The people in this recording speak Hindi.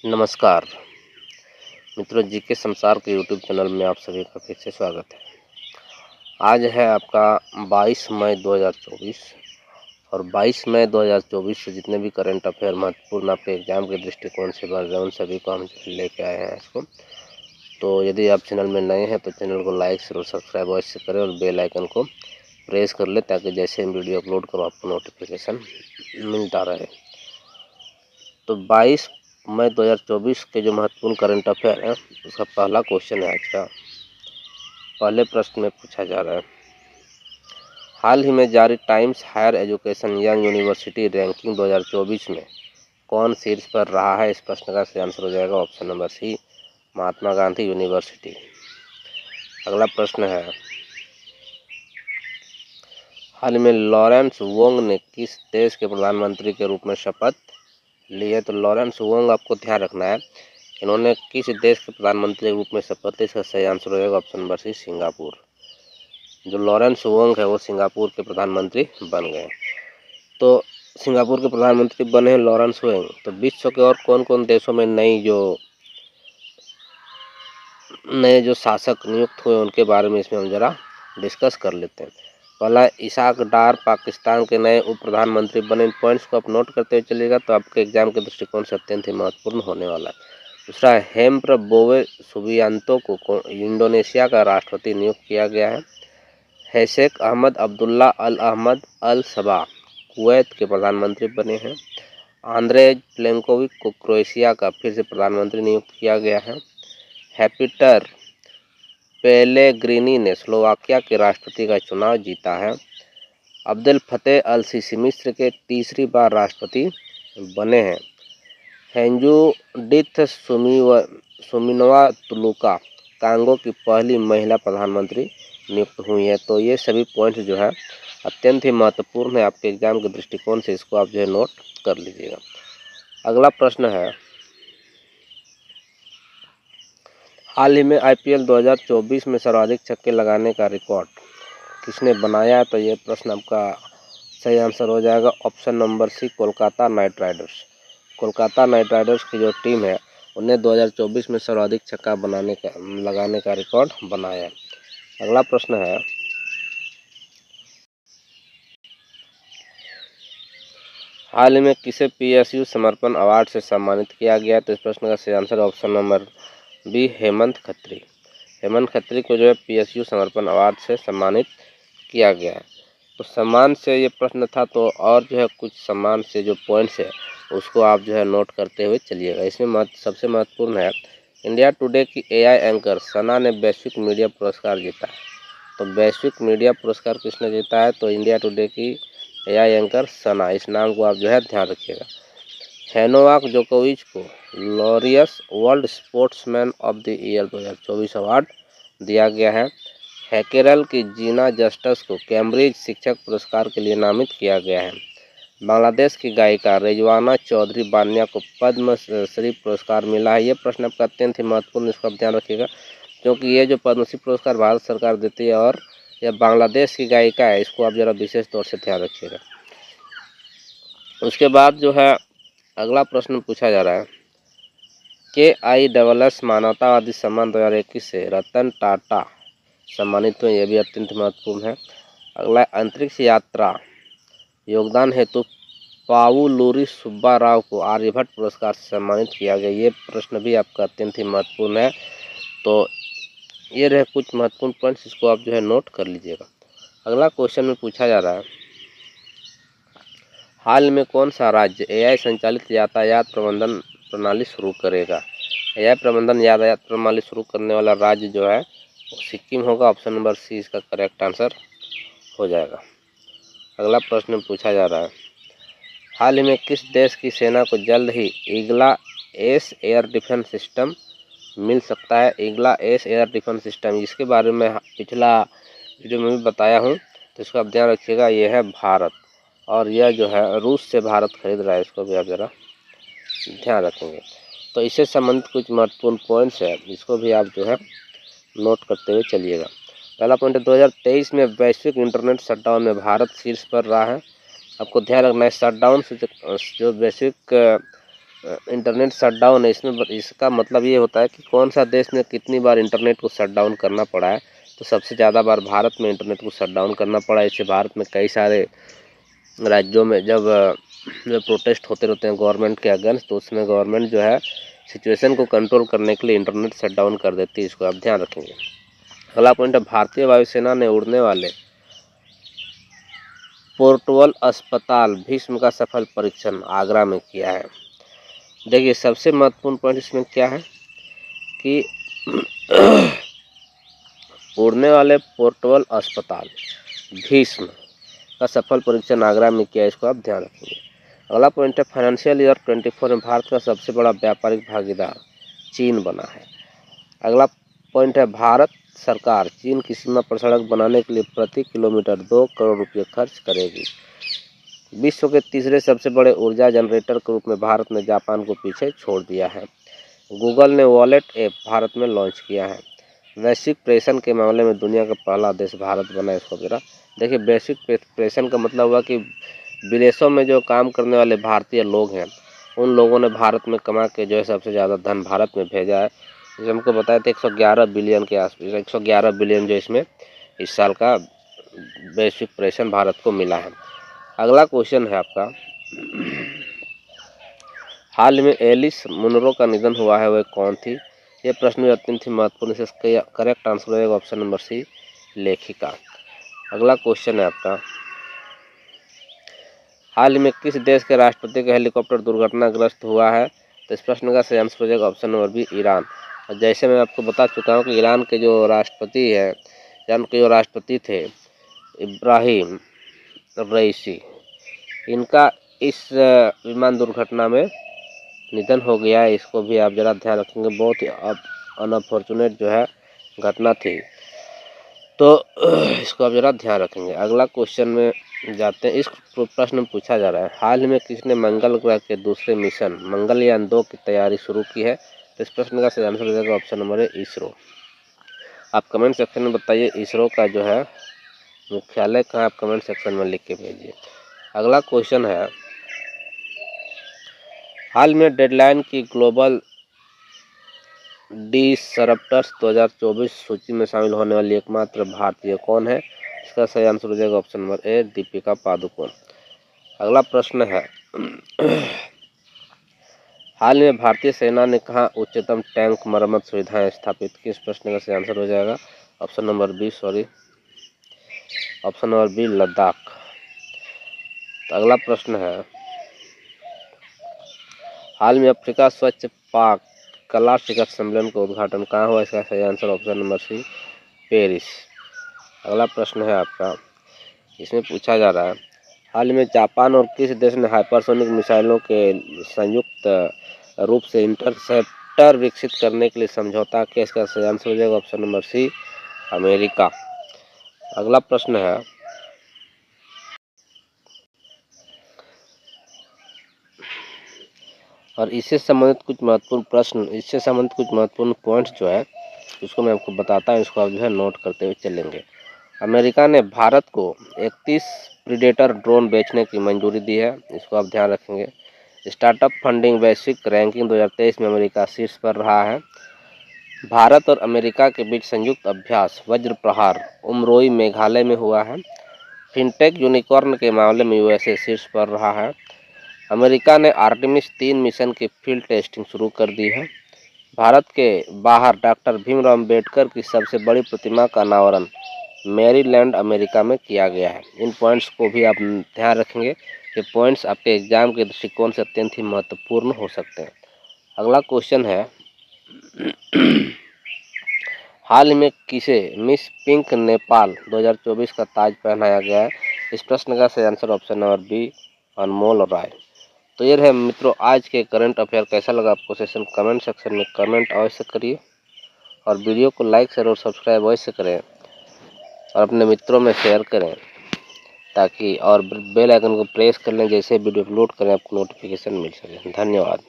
नमस्कार मित्रों, जीके संसार के यूट्यूब चैनल में आप सभी का फिर से स्वागत है। आज है आपका 22 मई 2024 और 22 मई 2024 से जितने भी करंट अफेयर महत्वपूर्ण आपके एग्जाम के दृष्टिकोण से बढ़ रहे हैं उन सभी को हम लेके आए हैं इसको। तो यदि आप चैनल में नए हैं तो चैनल को लाइक और सब्सक्राइब अवश्य करें और बेल आइकन को प्रेस कर ले ताकि जैसे हम वीडियो अपलोड करो आपको नोटिफिकेशन मिलता रहे। तो 22 मई 2024 के जो महत्वपूर्ण करंट अफेयर है उसका पहला क्वेश्चन है आज का। पहले प्रश्न में पूछा जा रहा है, हाल ही में जारी Times Higher Education Young University ranking 2024 में कौन शीर्ष पर रहा है। इस प्रश्न का सही आंसर हो जाएगा ऑप्शन नंबर सी, महात्मा गांधी यूनिवर्सिटी। अगला प्रश्न है, हाल में लॉरेंस वोंग ने किस देश के प्रधानमंत्री के रूप में शपथ ली है। तो लॉरेंस वोंग आपको ध्यान रखना है, इन्होंने किस देश के प्रधानमंत्री के रूप में शपथ ली। इसका सही आंसर हो जाएगा ऑप्शन नंबर सी, सिंगापुर। जो लॉरेंस वोंग है वो सिंगापुर के प्रधानमंत्री बन गए। तो सिंगापुर के प्रधानमंत्री बने हैं लॉरेंस वोंग। तो विश्व के और कौन कौन देशों में नए जो शासक नियुक्त हुए उनके बारे में इसमें हम जरा डिस्कस कर लेते हैं। पहला, इसाक डार पाकिस्तान के नए उप प्रधानमंत्री बने। इन पॉइंट्स को आप नोट करते हुए चलिएगा तो आपके एग्जाम के दृष्टिकोण से अत्यंत ही महत्वपूर्ण होने वाला है। दूसरा, हेम्प्रबोवे सुबियांतो को इंडोनेशिया का राष्ट्रपति नियुक्त किया गया है। हैशेख अहमद अब्दुल्ला अल अहमद अल सबा कुवैत के प्रधानमंत्री बने हैं। आंद्रेज प्लेंकोविक को क्रोएशिया का फिर से प्रधानमंत्री नियुक्त किया गया है। हैपिटर पेलेग्रिनी ने स्लोवाकिया के राष्ट्रपति का चुनाव जीता है। अब्देल फतेह अल सीसी मिस्र के तीसरी बार राष्ट्रपति बने हैं। हेंजुडिथ सुमिनवा तुलुका कांगो की पहली महिला प्रधानमंत्री नियुक्त हुई है। तो ये सभी पॉइंट्स जो है अत्यंत ही महत्वपूर्ण है आपके एग्जाम के दृष्टिकोण से, इसको आप जो है नोट कर लीजिएगा। अगला प्रश्न है, हाल ही में आईपीएल 2024 में सर्वाधिक छक्के लगाने का रिकॉर्ड किसने बनाया। तो ये प्रश्न आपका सही आंसर हो जाएगा option number C, Kolkata Knight Riders. Kolkata Knight Riders की जो टीम है उन्हें 2024 में सर्वाधिक छक्का लगाने का रिकॉर्ड बनाया है। अगला प्रश्न है, हाल ही में किसे पीएसयू समर्पण अवार्ड से सम्मानित किया गया। तो इस प्रश्न का सही answer option number B, Hemant Khatri. Hemant Khatri को जो है पीएसयू समर्पण अवार्ड से सम्मानित किया गया है। तो सम्मान से ये प्रश्न था, तो और जो है कुछ सम्मान से जो पॉइंट्स है उसको आप जो है नोट करते हुए चलिएगा। इसमें सबसे महत्वपूर्ण है, इंडिया टुडे की एआई एंकर सना ने वैश्विक मीडिया पुरस्कार जीता है। तो वैश्विक मीडिया पुरस्कार किसने जीता है। तो इंडिया टुडे की एआई एंकर सना, इस नाम को आप जो है ध्यान रखिएगा। नोवाक जोकोविच को Laureus world sportsman of the year 2024 award दिया गया है। हैकेरल की जीना जस्टस को कैम्ब्रिज शिक्षक पुरस्कार के लिए नामित किया गया है। बांग्लादेश की गायिका रिजवाना चौधरी बानिया को पद्म श्री पुरस्कार मिला है। ये प्रश्न आपका अत्यंत ही महत्वपूर्ण, इसको आप ध्यान रखिएगा क्योंकि ये जो पद्मश्री पुरस्कार भारत सरकार देती है और यह बांग्लादेश की गायिका है, इसको आप जरा विशेष तौर से ध्यान रखिएगा। उसके बाद जो है अगला प्रश्न पूछा जा रहा है, KISS मानवतावादी सम्मान 2021 से रतन टाटा सम्मानित हुए। यह भी अत्यंत महत्वपूर्ण है। अगला, अंतरिक्ष यात्रा योगदान हेतु पावुलूरी सुब्बा राव को आर्यभट्ट पुरस्कार से सम्मानित किया गया। ये प्रश्न भी आपका अत्यंत ही महत्वपूर्ण है। तो ये रहे कुछ महत्वपूर्ण पॉइंट्स, इसको आप जो है नोट कर लीजिएगा। अगला क्वेश्चन में पूछा जा रहा है, हाल में कौन सा राज्य एआई संचालित यातायात प्रबंधन प्रणाली शुरू करेगा। एआई प्रबंधन यातायात प्रणाली शुरू करने वाला राज्य जो है वो सिक्किम होगा। ऑप्शन नंबर सी इसका करेक्ट आंसर हो जाएगा। अगला प्रश्न पूछा जा रहा है, हाल ही में किस देश की सेना को जल्द ही ईगला एस एयर डिफेंस सिस्टम मिल सकता है। ईगला एस एयर डिफेंस सिस्टम, इसके बारे में पिछला वीडियो में भी बताया हूँ, तो इसको आप ध्यान रखिएगा। ये है भारत और यह जो है रूस से भारत खरीद रहा है, इसको भी आप ज़रा ध्यान रखेंगे। तो इससे संबंधित कुछ महत्वपूर्ण पॉइंट्स है, इसको भी आप जो है नोट करते हुए चलिएगा। पहला पॉइंट है, 2023 में वैश्विक इंटरनेट शटडाउन में भारत शीर्ष पर रहा है। आपको ध्यान रखना है, शटडाउन से जो वैश्विक इंटरनेट शटडाउन है। इसमें इसका मतलब ये होता है कि कौन सा देश में कितनी बार इंटरनेट को शटडाउन करना पड़ा है। तो सबसे ज़्यादा बार भारत में इंटरनेट को शटडाउन करना पड़ा। इससे भारत में कई सारे राज्यों में जब प्रोटेस्ट होते रहते हैं गवर्नमेंट के अगेंस्ट, तो उसमें गवर्नमेंट जो है सिचुएशन को कंट्रोल करने के लिए इंटरनेट शटडाउन कर देती है। इसको आप ध्यान रखेंगे। अगला पॉइंट है, भारतीय वायुसेना ने उड़ने वाले पोर्टेबल अस्पताल भीष्म का सफल परीक्षण आगरा में किया है। देखिए सबसे महत्वपूर्ण पॉइंट इसमें क्या है कि उड़ने वाले पोर्टेबल अस्पताल भीष्म का सफल परीक्षण आगरा में किया। इसको आप ध्यान रखेंगे। अगला पॉइंट है, फाइनेंशियल ईयर 24 में भारत का सबसे बड़ा व्यापारिक भागीदार चीन बना है। अगला पॉइंट है, भारत सरकार चीन की सीमा पर सड़क बनाने के लिए प्रति किलोमीटर 2 करोड़ रुपये खर्च करेगी। विश्व के तीसरे सबसे बड़े ऊर्जा जनरेटर के रूप में भारत ने जापान को पीछे छोड़ दिया है। गूगल ने वॉलेट ऐप भारत में लॉन्च किया है। वैश्विक प्रेषण के मामले में दुनिया का पहला देश भारत बना। इसको जरा देखिए, वैश्विक प्रेषण का मतलब हुआ कि विदेशों में जो काम करने वाले भारतीय लोग हैं, उन लोगों ने भारत में कमा के जो है सबसे ज़्यादा धन भारत में भेजा है। जैसे हमको बताया था 111 बिलियन के आसपास, 111 बिलियन जो इसमें इस साल का वैश्विक प्रेषण भारत को मिला है। अगला क्वेश्चन है आपका, हाल में एलिस मुनरो का निधन हुआ है, वह कौन थी? ये प्रश्न भी अत्यंत ही महत्वपूर्ण है। इसका करेक्ट आंसर रहेगा ऑप्शन नंबर सी, लेखिका। अगला क्वेश्चन है आपका, हाल में किस देश के राष्ट्रपति का हेलीकॉप्टर दुर्घटनाग्रस्त हुआ है? तो इस प्रश्न का सही आंसर हो जाएगा ऑप्शन नंबर बी, ईरान। और जैसे मैं आपको बता चुका हूँ कि ईरान के जो राष्ट्रपति है, ईरान के जो राष्ट्रपति थे इब्राहिम रईसी, इनका इस विमान दुर्घटना में निधन हो गया है। इसको भी आप ज़रा ध्यान रखेंगे। बहुत ही अनफॉर्चुनेट जो है घटना थी, तो इसको आप ज़रा ध्यान रखेंगे। अगला क्वेश्चन में जाते हैं। इस प्रश्न में पूछा जा रहा है, हाल में किसने मंगल ग्रह के दूसरे मिशन मंगलयान 2 की तैयारी शुरू की है? तो इस प्रश्न का सही आंसर हो जाएगा ऑप्शन नंबर है, इसरो। आप कमेंट सेक्शन में बताइए इसरो का जो है मुख्यालय कहाँ, आप कमेंट सेक्शन में लिख के भेजिए। अगला क्वेश्चन है, हाल में डेडलाइन की ग्लोबल डिसरप्टर्स 2024 सूची में शामिल होने वाली एकमात्र भारतीय कौन है? इसका सही आंसर हो जाएगा option number A, Deepika Padukone. अगला प्रश्न है, हाल में भारतीय सेना ने कहाँ उच्चतम टैंक मरम्मत सुविधाएं स्थापित की? इस प्रश्न का सही आंसर हो जाएगा option number B, option number B, Ladakh. तो अगला प्रश्न है, हाल में अफ्रीका स्वच्छ पाक कला शिखर सम्मेलन का उद्घाटन कहाँ हुआ? इसका सही answer option number C, Paris. अगला प्रश्न है आपका, इसमें पूछा जा रहा है, हाल में जापान और किस देश ने हाइपरसोनिक मिसाइलों के संयुक्त रूप से इंटरसेप्टर विकसित करने के लिए समझौता किया? इसका सही आंसर हो जाएगा ऑप्शन नंबर सी, अमेरिका। अगला प्रश्न है, और इससे संबंधित कुछ महत्वपूर्ण प्रश्न, इससे संबंधित कुछ महत्वपूर्ण पॉइंट्स जो है उसको मैं आपको बताता हूँ। इसको आप जो है नोट करते हुए चलेंगे। अमेरिका ने भारत को 31 प्रीडेटर ड्रोन बेचने की मंजूरी दी है। इसको आप ध्यान रखेंगे। स्टार्टअप फंडिंग वैश्विक रैंकिंग 2023 में अमेरिका शीर्ष पर रहा है। भारत और अमेरिका के बीच संयुक्त अभ्यास वज्र प्रहार उमरोई मेघालय में हुआ है। फिनटेक यूनिकॉर्न के मामले में यूएसए शीर्ष पर रहा है। अमेरिका ने आर्टेमिस 3 मिशन की फील्ड टेस्टिंग शुरू कर दी है। भारत के बाहर डॉक्टर भीमराव अम्बेडकर की सबसे बड़ी प्रतिमा का अनावरण मैरीलैंड अमेरिका में किया गया है। इन पॉइंट्स को भी आप ध्यान रखेंगे। ये पॉइंट्स आपके एग्जाम के दृष्टिकोण से अत्यंत ही महत्वपूर्ण हो सकते हैं। अगला क्वेश्चन है, हाल में किसे मिस पिंक नेपाल 2024 का ताज पहनाया गया है? इस प्रश्न का सही आंसर ऑप्शन नंबर बी, अनमोल राय। तो ये रहे मित्रों आज के करंट अफेयर। कैसा लगा आपको सेशन? कमेंट सेक्शन में कमेंट अवश्य करिए और वीडियो को लाइक शेयर और सब्सक्राइब अवश्य करें और अपने मित्रों में शेयर करें, ताकि और बेल आइकन को प्रेस कर लें, जैसे वीडियो अपलोड करें आपको नोटिफिकेशन मिल सके। धन्यवाद।